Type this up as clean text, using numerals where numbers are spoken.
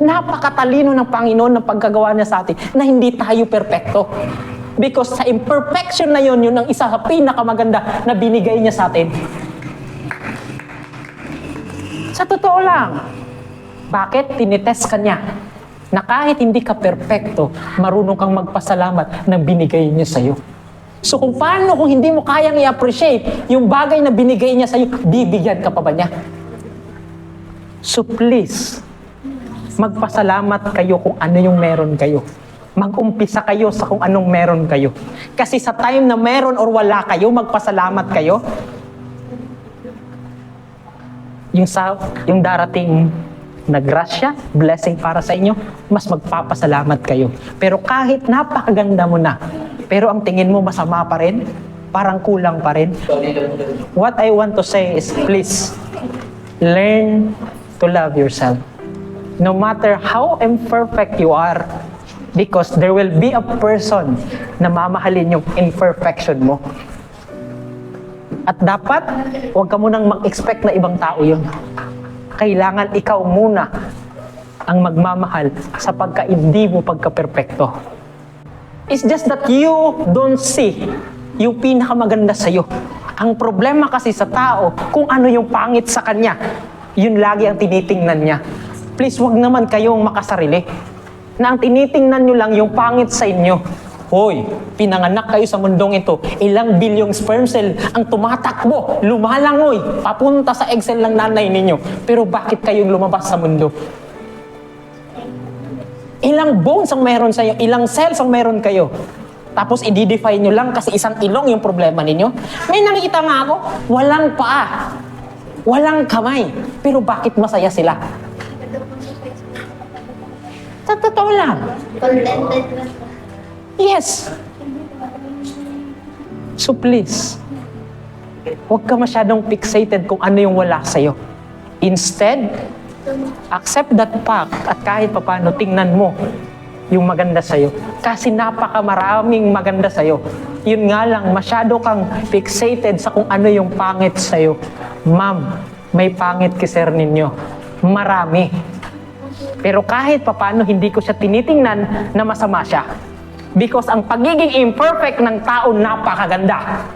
napakatalino ng Panginoon ng pagkagawa niya sa atin na hindi tayo perpekto. Because sa imperfection na yun ang isa sa pinakamaganda na binigay niya sa atin. Sa totoo lang, bakit tinitest ka niya? Na kahit hindi ka perpekto, marunong kang magpasalamat na binigay niya sa'yo. So kung paano kung hindi mo kayang i-appreciate yung bagay na binigay niya sa'yo, bibigyan ka pa ba niya? So please, magpasalamat kayo kung ano yung meron kayo. Mag-umpisa kayo sa kung anong meron kayo. Kasi sa time na meron or wala kayo, magpasalamat kayo. Yung darating na grasya, blessing para sa inyo, mas magpapasalamat kayo. Pero kahit napakaganda mo na, pero ang tingin mo masama pa rin, parang kulang pa rin. What I want to say is, please, learn to love yourself. No matter how imperfect you are, because there will be a person na mamahalin yung imperfection mo. At dapat, huwag ka munang mag-expect na ibang tao yun. Kailangan ikaw muna ang magmamahal sa pagka-hindi mo pagka-perpekto. It's just that you don't see yung pinakamaganda sa'yo. Ang problema kasi sa tao, kung ano yung pangit sa kanya, yun lagi ang tinitingnan niya. Please, wag naman kayong makasarili. Na ang tinitingnan nyo lang yung pangit sa inyo. Hoy, pinanganak kayo sa mundong ito, ilang bilyong sperm cell ang tumatakbo, lumalangoy, papunta sa egg cell ng nanay ninyo. Pero bakit kayong lumabas sa mundo? Ilang bones ang meron sa inyo, ilang cells ang meron kayo. Tapos i-define nyo lang kasi isang ilong yung problema ninyo. May nakikita nga ako, walang paa, walang kamay, pero bakit masaya sila? Sa totoo lang. Contented na. Yes. So please, huwag ka masyadong fixated kung ano yung wala sa'yo. Instead, accept that fact at kahit papaano tingnan mo yung maganda sa'yo. Kasi napakamaraming maganda sa'yo. Yun nga lang, masyado kang fixated sa kung ano yung pangit sa'yo. Ma'am, may pangit kiser ninyo. Marami. Pero kahit papaano, hindi ko siya tinitingnan na masama siya. Because ang pagiging imperfect ng tao napakaganda.